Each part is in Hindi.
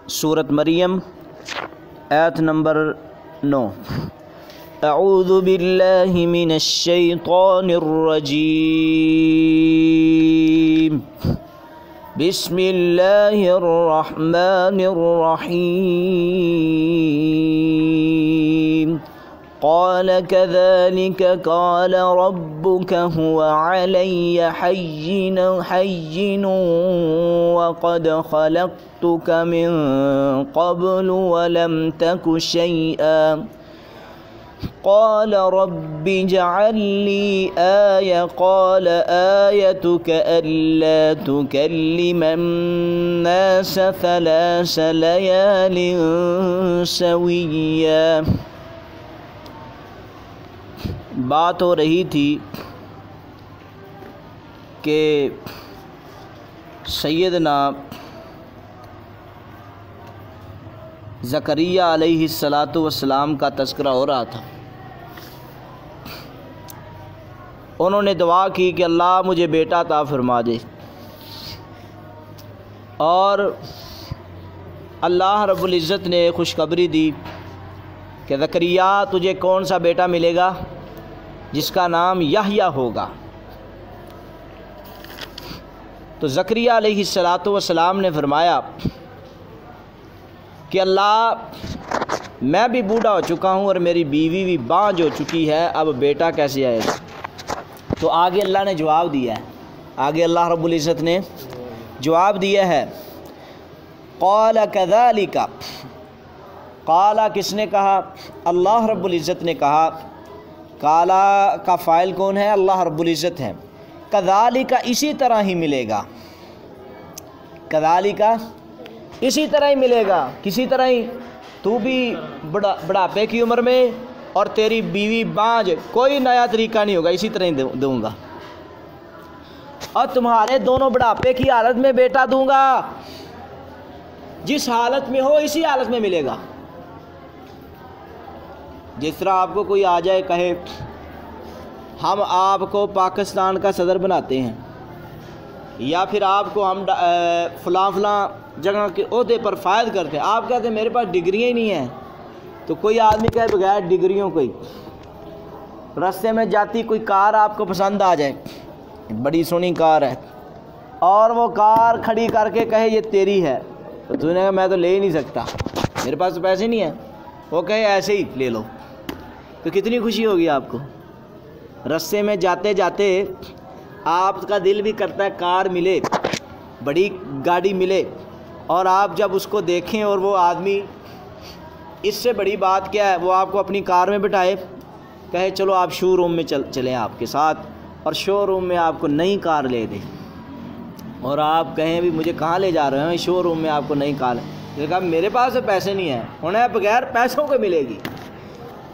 सूरत मरियम आयत नंबर 9। अऊज़ु बिल्लाहि मिनश शैतानिर रजीम। बिस्मिल्लाहिर रहमानिर रहीम। क़ाल कज़ालिक क़ाल रब्बुक हुवा अलय्या हय्यिन वक़द ख़लक़्तुक मिन क़ब्लु वलम तक शैआ। क़ाल रब्बि इजअल ली आया। क़ाल आयतुक अल्ला तुकल्लिमन नास सलास लयालिन सविय्या। बात हो रही थी कि सैयदना ज़करिया अलैहिस्सलातु वस्सलाम का तज़किरा हो रहा था। उन्होंने दुआ की कि अल्लाह मुझे बेटा अता फरमा दे, और अल्लाह रब्बुल इज़्ज़त ने खुशखबरी दी कि ज़करिया तुझे कौन सा बेटा मिलेगा जिसका नाम याह्या होगा। तो ज़करिया अलैहिस्सलातु वस्सलाम ने फरमाया कि अल्लाह मैं भी बूढ़ा हो चुका हूँ और मेरी बीवी भी बांझ हो चुकी है, अब बेटा कैसे आएगा। तो आगे अल्लाह ने जवाब दिया है, आगे अल्लाह रब्बुल इज़्ज़त ने जवाब दिया है। क़ाल कज़ालिका, क़ाला किसने कहा? अल्लाह रब्बुल इज़्ज़त ने कहा। काला का फ़ाइल कौन है? अल्लाह रब्बुल इज़्ज़त है। कज़ालिका इसी तरह ही मिलेगा, कज़ालिका इसी तरह ही मिलेगा। किसी तरह ही तू भी बुढ़ापे की उम्र में और तेरी बीवी बांझ, कोई नया तरीका नहीं होगा, इसी तरह ही दूँगा। और तुम्हारे दोनों बुढ़ापे की हालत में बेटा दूँगा, जिस हालत में हो इसी हालत में मिलेगा। जिस तरह आपको कोई आ जाए कहे हम आपको पाकिस्तान का सदर बनाते हैं, या फिर आपको हम फ़लाँ जगह के ओहदे पर फ़ायद करते हैं, आप कहते हैं मेरे पास डिग्रियाँ ही नहीं हैं। तो कोई आदमी कहे बगैर डिग्रियों कोई रास्ते में जाती कोई कार आपको पसंद आ जाए, बड़ी सोहनी कार है, और वो कार खड़ी करके कहे ये तेरी है, तो तूने कहा मैं तो ले ही नहीं सकता, मेरे पास तो पैसे नहीं हैं। वो कहे ऐसे ही ले लो, तो कितनी खुशी होगी आपको। रास्ते में जाते जाते आपका दिल भी करता है कार मिले, बड़ी गाड़ी मिले, और आप जब उसको देखें और वो आदमी, इससे बड़ी बात क्या है, वो आपको अपनी कार में बिठाए, कहे चलो आप शोरूम में चलें आपके साथ, और शोरूम में आपको नई कार ले दे, और आप कहें भी मुझे कहाँ ले जा रहे हैं, शोरूम में आपको नई कार। तो कहा मेरे पास तो पैसे नहीं हैं, उन्हें बगैर पैसों के मिलेगी।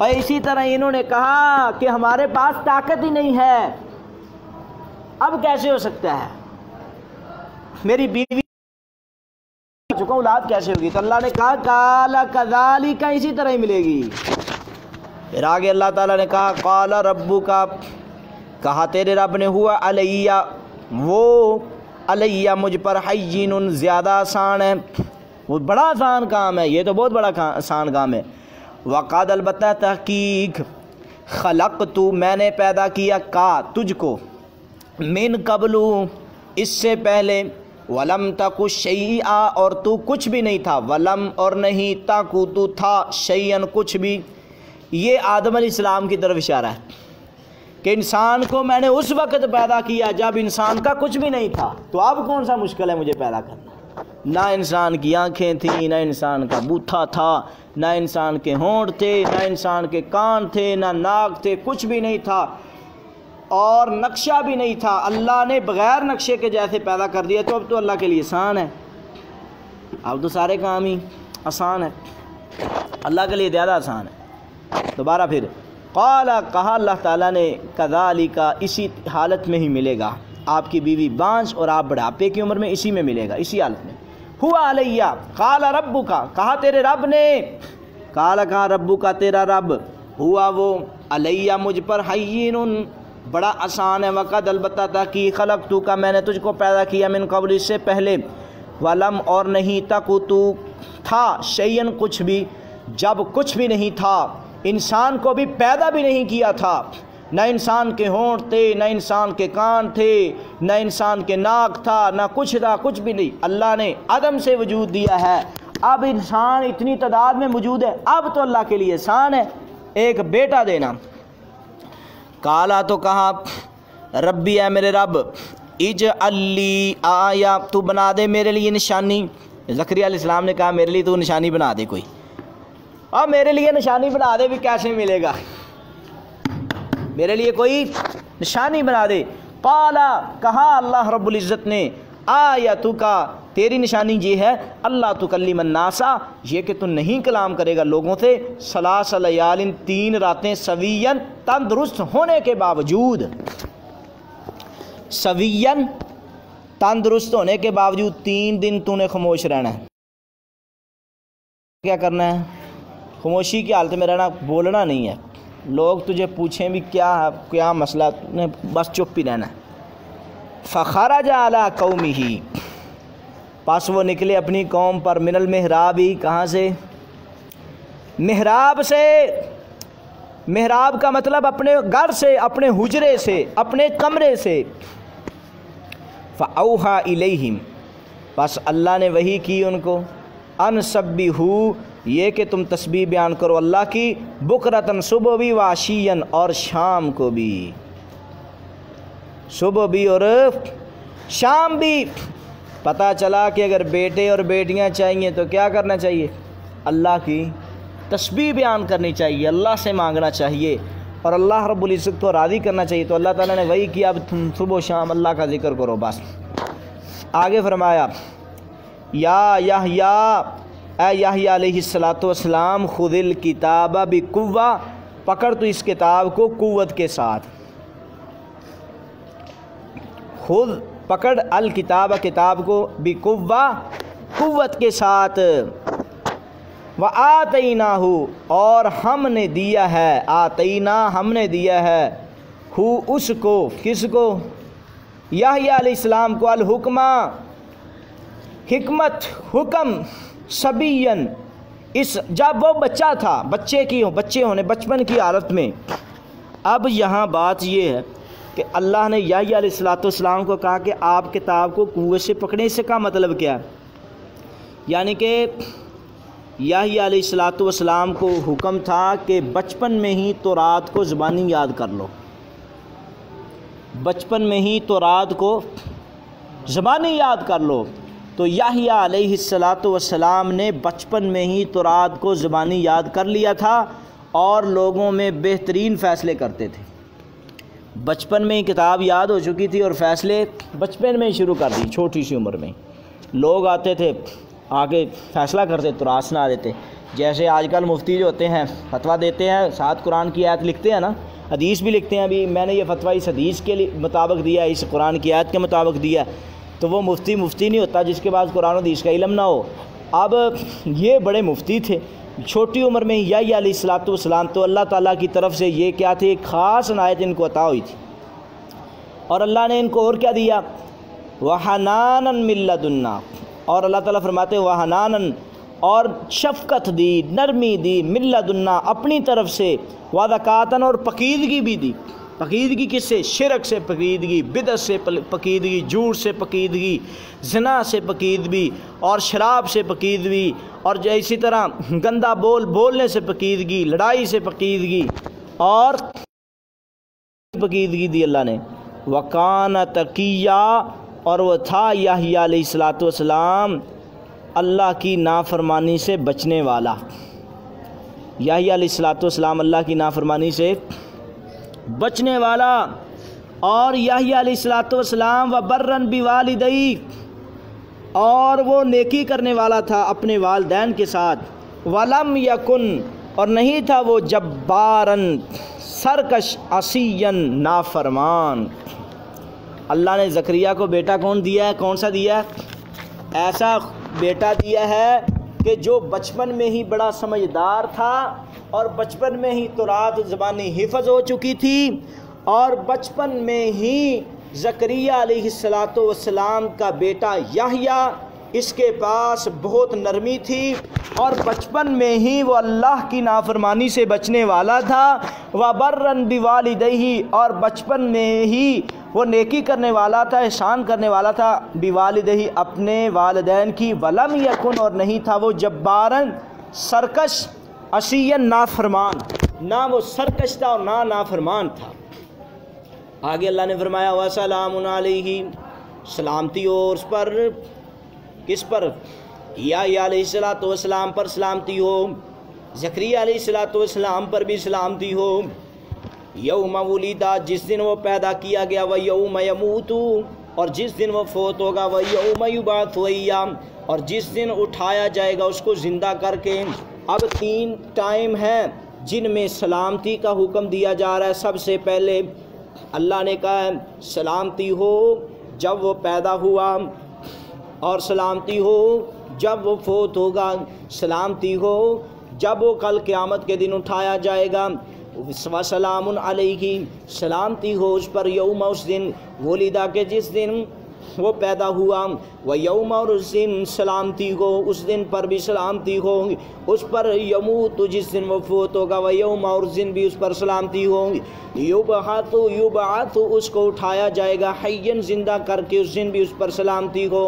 और इसी तरह इन्होंने कहा कि हमारे पास ताकत ही नहीं है, अब कैसे हो सकता है, मेरी बीवी चुका औलाद कैसे होगी। तो अल्लाह ने कहा काला कज़ालिका इसी तरह ही मिलेगी। फिर आगे अल्लाह ताला ने कहा काला रब्बु का, कहा तेरे रब ने, हुआ अलैया, वो अलैया मुझ पर, हय्यिनुन ज़्यादा आसान है, वो बड़ा आसान काम है, ये तो बहुत बड़ा आसान काम है। वक़द अलबत्ता तहकीक, खलक़तु मैंने पैदा किया, का तुझको, मिन कबलू इससे पहले, वलम तकु शैआ और तू कुछ भी नहीं था, वलम और नहीं, तकु तू था, शैअन कुछ भी। ये आदम अलैहिस्सलाम की तरफ इशारा है कि इंसान को मैंने उस वक़्त पैदा किया जब इंसान का कुछ भी नहीं था, तो अब कौन सा मुश्किल है मुझे पैदा करना। ना इंसान की आँखें थी, ना इंसान का बूथा था, ना इंसान के होंठ थे, ना इंसान के कान थे, ना नाक थे, कुछ भी नहीं था, और नक्शा भी नहीं था। अल्लाह ने बग़ैर नक्शे के जैसे पैदा कर दिया, तो अब तो अल्लाह के लिए आसान है, अब तो सारे काम ही आसान है, अल्लाह के लिए ज़्यादा आसान है। दोबारा फिर क़ाला, कहा अल्लाह ताला ने, कज़ालिका इसी हालत में ही मिलेगा, आपकी बीवी बांझ और आप बुढ़ापे की उम्र में, इसी में मिलेगा, इसी हालत में। हुआ अलैया, क़ाला रब्बुका, कहा तेरे रब ने, क़ाला कहा रब्बुका तेरा रब, हुआ वो अलैया मुझ पर, हय्यिनुन बड़ा आसान है, वक़द अलबत्ता था कि खलक़तु का मैंने तुझको पैदा किया, मिन क़ब्ल इससे पहले, वलम और नहीं, तकु तू था शैयन कुछ भी, जब कुछ भी नहीं था, इंसान को भी पैदा भी नहीं किया था, न इंसान के होंठ थे, न इंसान के कान थे, न इंसान के नाक था, न कुछ था, कुछ भी नहीं। अल्लाह ने अदम से वजूद दिया है। अब इंसान इतनी तादाद में मौजूद है, अब तो अल्लाह के लिए एहसान है एक बेटा देना। काला तो कहा रब्बी है मेरे रब, इज अल्ली आया, तू बना दे मेरे लिए निशानी। ज़करिया अलैहिस्सलाम ने कहा मेरे लिए तू निशानी बना दे कोई। अब मेरे लिए निशानी बना दे भी कैसे मिलेगा, मेरे लिए कोई निशानी बना दे। काला कहा अल्लाह रब्बुल इज़्ज़त ने आयतु का, तेरी निशानी ये है अल्लाह तुकल्लिमन नासा, ये कि तू नहीं कलाम करेगा लोगों से, सलास लयालिन 3 रातें सवियन, तंदुरुस्त होने के बावजूद, सवियन तंदुरुस्त होने के बावजूद 3 दिन तूने खामोश रहना है। क्या करना है? खामोशी की हालत में रहना, बोलना नहीं है। लोग तुझे पूछें भी क्या है, क्या मसला, तूने बस चुप ही रहना है। फ़खरज अला कौमिही, पास वो निकले अपनी कौम पर, मिनल मेहराब ही, कहाँ से? मेहराब से। मेहराब का मतलब अपने घर से, अपने हुजरे से, अपने कमरे से। फ़औहा इलैहिम, बस अल्लाह ने वही की उनको, अन सब्बिहू, ये कि तुम तस्बीह बयान करो अल्लाह की, बुकरतन सुबह भी, वाशियन और शाम को भी, सुबह भी और शाम भी। पता चला कि अगर बेटे और बेटियां चाहिए तो क्या करना चाहिए? अल्लाह की तस्बीह बयान करनी चाहिए, अल्लाह से मांगना चाहिए और अल्लाह रब्बुल इज़्ज़त को राज़ी करना चाहिए। तो अल्लाह ताला ने वही किया, अब तुम सुबह शाम अल्लाह का जिक्र करो बस। आगे फरमाया या याह्या अलैहिस्सलातु वस्सलाम खुदिल किताबा बिकुव्वा, पकड़ तो इस किताब को कुव्वत के साथ। खुद पकड़ अल किताब, किताब को, बिकुव्वा कुव्वत के साथ। व आतईनाहु, और हमने दिया है, आतईना हमने दिया है, हु उसको, किसको? याह्या अलैहिस्सलाम को, अल हुक्मा हिकमत, हुक्म, सबीयन, इस जब वो बच्चा था, बच्चे होने बचपन की हालत में। अब यहाँ बात ये है कि अल्लाह ने याह्या अलैहिस्सलाम को कहा कि आप किताब को कुएं से पकड़े। इसका मतलब क्या है? यानी कि याह्या अलैहिस्सलाम को हुक्म था कि बचपन में ही तो रात को ज़बानी याद कर लो, बचपन में ही तो रात को ज़बानी याद कर लो। तो याह्या अलैहिस्सलाम ने बचपन में ही तो रात को ज़बानी याद कर लिया था और लोगों में बेहतरीन फ़ैसले करते थे। बचपन में ही किताब याद हो चुकी थी और फ़ैसले बचपन में ही शुरू कर दी, छोटी सी उम्र में। लोग आते थे, आगे फ़ैसला करते, तुरास ना देते। जैसे आजकल मुफ्ती जो होते हैं फतवा देते हैं, साथ कुरान की आयत लिखते हैं ना, हदीस भी लिखते हैं। अभी मैंने ये फतवा इस हदीस के मुताबिक दिया, इस कुरान की आयत के मुताबिक दिया, तो वो मुफ्ती नहीं होता जिसके पास कुरान और हदीस का इल्म ना हो। अब ये बड़े मुफ्ती थे, छोटी उम्र में ही याह्या अलैहिस्सलाम, तो अल्लाह ताला की तरफ से ये क्या थे, एक ख़ास अनायत इनको अता हुई थी। और अल्लाह ने इनको और क्या दिया? वहनानन मिन लदुन्ना, और अल्लाह ताला फरमाते हैं वहनानन, और शफ़क़त दी, नरमी दी, मिन लदुन्ना, अपनी तरफ से, वज़कातन, और पकीदगी भी दी। पकीदगी किससे? शिरक से पकीदगी, बिदअत से पकीदगी, झूठ से पकीदगी, ज़िना से पकीदगी, और शराब से पकीदगी, और इसी तरह गंदा बोलने से पकीदगी, लड़ाई से पकीदगी, और पकीदगी दी अल्लाह ने। वकान तकिया, और वह था याह्या अलैहिस्सलाम अल्लाह की नाफरमानी से बचने वाला। याह्या अलैहिस्सलाम अल्लाह की नाफरमानी से बचने वाला। और याह्या अलैहिस्सलाम व बर्रन बिवालिदैहि, और वो नेकी करने वाला था अपने वालिदैन के साथ। वलम यकुन, और नहीं था वो जब्बारन, सरकश, असियन, नाफरमान। अल्लाह ने ज़करिया को बेटा कौन दिया है? कौन सा दिया है? ऐसा बेटा दिया है कि जो बचपन में ही बड़ा समझदार था, और बचपन में ही तो रात ज़बानी हिफ़्ज़ हो चुकी थी, और बचपन में ही ज़करिया अलैहिस्सलाम का बेटा याह्या इसके पास बहुत नरमी थी और बचपन में ही वो अल्लाह की नाफरमानी से बचने वाला था। व बर्रन बिवालिदैहि, और बचपन में ही वो नेकी करने वाला था, एहसान करने वाला था, बिवालिदैहि, अपने वालिदैन की। वलम यकुन, और नहीं था वो जब्बारन सरकश, असियन नाफरमान, ना वो सरकश था और ना नाफरमान था। आगे अल्लाह ने फरमाया वसलामुन अलैहि, सलामती हो उस पर, किस पर? या अलैहिस्सलातु वस्सलाम पर सलामती हो, ज़करिया अलैहिस्सलातु वस्सलाम पर भी सलामती हो। यौम वुलिदा, जिस दिन वो पैदा किया गया, व यौम यमूतु, और जिस दिन वो फोत होगा, व यौम युबातु अय्याम, और जिस दिन उठाया जाएगा उसको ज़िंदा करके। अब 3 टाइम हैं जिनमें सलामती का हुक्म दिया जा रहा है। सबसे पहले अल्लाह ने कहा है सलामती हो जब वो पैदा हुआ, और सलामती हो जब वो फोत होगा, सलामती हो जब वो कल क़यामत के दिन उठाया जाएगा। वसलामुन अलैहि, सलामती हो उस पर, यौम, उस दिन, वुलिदा के जिस दिन वो पैदा हुआ, व यौम, और उस दिन सलामती हो, उस दिन पर भी सलामती हो उस पर, यमूत, जिस दिन वो फोत होगा, व यौम, और उस दिन भी उस पर सलामती हो। युबअतु, उसको उठाया जाएगा, हय्यन, जिंदा करके, उस दिन भी उस पर सलामती हो।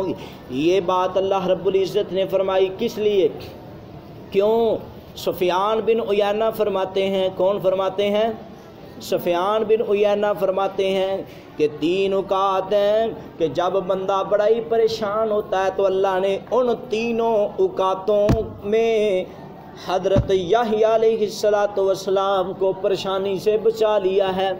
ये बात अल्लाह रब्बुल इज़्ज़त ने फरमाई, किस लिए? क्यों? सुफियान बिन उयैना फरमाते हैं, कौन फरमाते हैं? सुफियान बिन उयैना फरमाते हैं कि 3 औकात हैं कि जब बंदा बड़ा ही परेशान होता है तो अल्लाह ने उन तीनों औकातों में हज़रत यहया अलैहिस्सलातु वस्सलाम को परेशानी से बचा लिया है।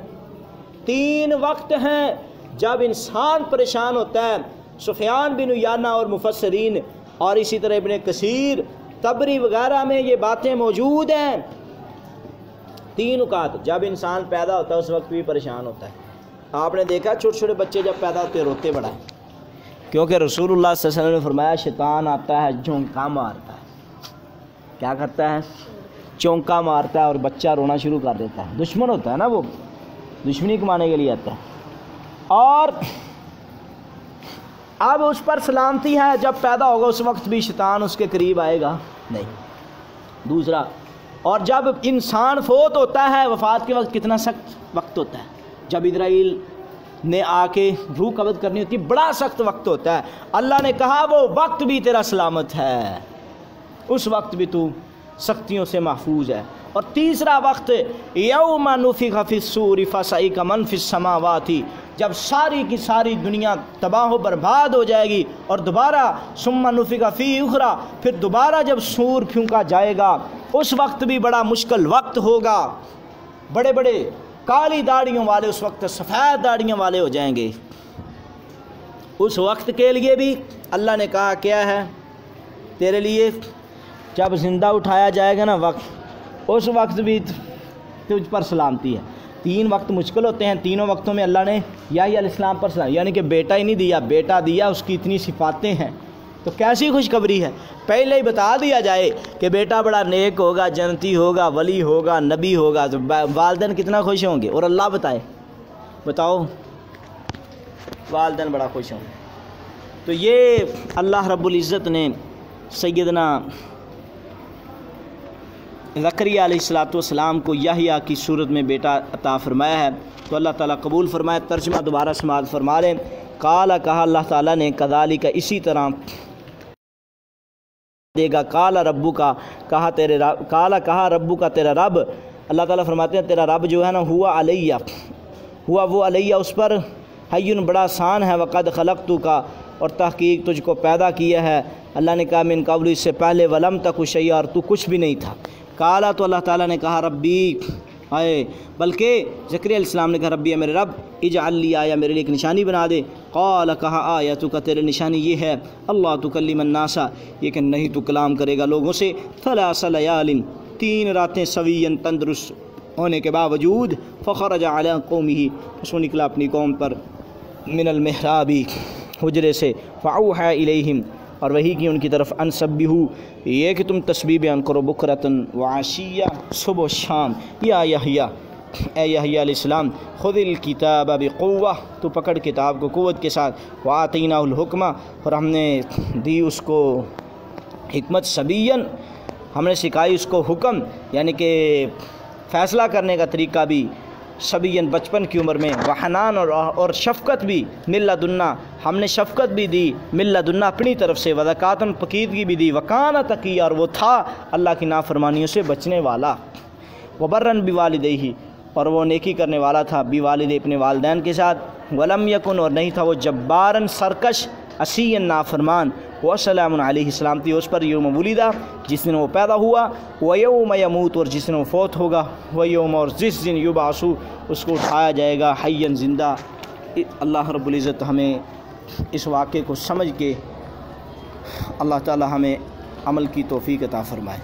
3 वक्त हैं जब इंसान परेशान होता है। सुफियान बिन उयैना और मुफस्सिरीन, और इसी तरह इब्ने कसीर, तबरी वगैरह में ये बातें मौजूद हैं। 3 औकात, जब इंसान पैदा होता है उस वक्त भी परेशान होता है। आपने देखा छोटे छोटे बच्चे जब पैदा होते रोते बड़ा है, क्योंकि रसूलुल्लाह सल्लल्लाहु अलैहि वसल्लम ने फरमाया शैतान आता है चौंका मारता है। क्या करता है? चौंका मारता है और बच्चा रोना शुरू कर देता है। दुश्मन होता है ना, वो दुश्मनी कमाने के लिए आता है। और अब उस पर सलामती है, जब पैदा होगा उस वक्त भी शैतान उसके करीब आएगा नहीं। दूसरा, और जब इंसान फोत होता है, वफ़ात के वक्त कितना सख्त वक्त होता है। जब इज़राइल ने आके रूह कब्ज़ करनी होती है, बड़ा सख्त वक्त होता है। अल्लाह ने कहा वो वक्त भी तेरा सलामत है, उस वक्त भी तू सख्तियों से महफूज है। और तीसरा वक्त यौम नुफ़िख़ फ़िस्सूरि फ़सइक़ मन फ़िस्समावाति, जब सारी की सारी दुनिया तबाह बर्बाद हो जाएगी और दोबारा सुम्मा नुफ़िख़ फ़ी उख़रा, फिर दोबारा जब सूर फूंका जाएगा उस वक्त भी बड़ा मुश्किल वक्त होगा। बड़े बड़े काली दाढ़ियों वाले उस वक्त सफ़ेद दाढ़ियों वाले हो जाएंगे। उस वक्त के लिए भी अल्लाह ने कहा क्या है तेरे लिए, जब ज़िंदा उठाया जाएगा ना वक्त, उस वक्त भी तुझ पर सलामती है। 3 वक्त मुश्किल होते हैं, तीनों वक्तों में अल्लाह ने याही अलैहिस्सलाम पर सलाम, यानी कि बेटा ही नहीं दिया, बेटा दिया, उसकी इतनी सिफातें हैं। तो कैसी खुशखबरी है, पहले ही बता दिया जाए कि बेटा बड़ा नेक होगा, जन्नती होगा, वली होगा, नबी होगा, तो वालिदैन कितना खुश होंगे। और अल्लाह बताओ वालिदैन बड़ा खुश होंगे। तो ये अल्लाह रब्बुल इज़्ज़त ने सैयदना ज़करिया अलैहिस्सलातु वस्सलाम को यहया की सूरत में बेटा अता फरमाया है। तो अल्लाह ताला कबूल फरमाए। तर्जुमा दोबारा समाअत फरमा रहे। काला, कहा अल्लाह ताला ने, कज़ालिका, इसी तरह देगा। काला रब्बु का, कहा तेरे रब, काला कहा रब्बु का, तेरा रब। अल्लाह ताला फरमाते हैं तेरा रब जो है ना, हुआ अलैया, हुआ वो अलैया उस पर, हय्युन, बड़ा आसान है, वक़द खलक़तु का, और तहकीक तुझको पैदा किया है। अल्लाह ने कहा मिन क़ब्ल, इससे पहले, वलम तकु शैय्या, और तू कुछ भी नहीं था। काला, तो अल्लाह ताला ने कहा रब्बी, आए, बल्कि ज़करिया अलैहिस्सलाम ने कहा रब्बी, मेरे रब, इजअल ली आया, मेरे लिए एक निशानी बना दे। क़ाल, कहा आयतुका, तेरे निशानी ये है, अल्लाह तुकल्लिमन नासा, ये कि नहीं तू कलाम करेगा लोगों से, थलासा लयालिन, 3 रातें सवीयन, तंदुरुस्त होने के बावजूद, फ़ख़रज अला क़ौमिही, उसको निकला अपनी कौम पर, मिनल महराबी, हुजरे से, फ़अौहा इलैहिम, और वही की उनकी तरफ, अनसब्बिहू, ये कि तुम तस्बीह बयान करो, बुकरतन व आशिया, सुबह शाम, या यहया, ए यहया अलैहिस्सलाम खुदिल किताब बिक़ुव्वा, तो पकड़ किताब को क़ुव्वत के साथ, व आतीनाहुल हुक्मा, और हमने दी उसको हिकमत सबीयन, हमने सिखाई उसको हुक्म यानी कि फ़ैसला करने का तरीका भी सबीयन बचपन की उम्र में, वहनान और शफ़क़त भी मिल्लदुन्ना, हमने शफ़क़त भी दी मिल्लदुन्ना अपनी तरफ से, वज़कातन पकीदगी भी दी, वकाना तकिया, और वो था अल्लाह की नाफरमानियों से बचने वाला, वबर्रन बिवालिदैहि, और वो नेकी करने वाला था बिवालिदै अपने वालिदैन के साथ, वलम यकुन, और नहीं था वो जब्बारन सरकश, असीयन नाफरमान, वसलामुन अलैहि, सलामती उस पर यौम वुलिदा, जिस दिन वो पैदा हुआ, व यौम यमूत, और जिस दिन वो फौत होगा, व यौम, और जिस दिन युबासु, उसको उठाया जाएगा हय्यन ज़िंदा। अल्लाह रब्बुल इज़्ज़त हमें इस वाक़े को समझ के अल्लाह ताला हमें अमल की तौफ़ीक़ अता फ़रमाए।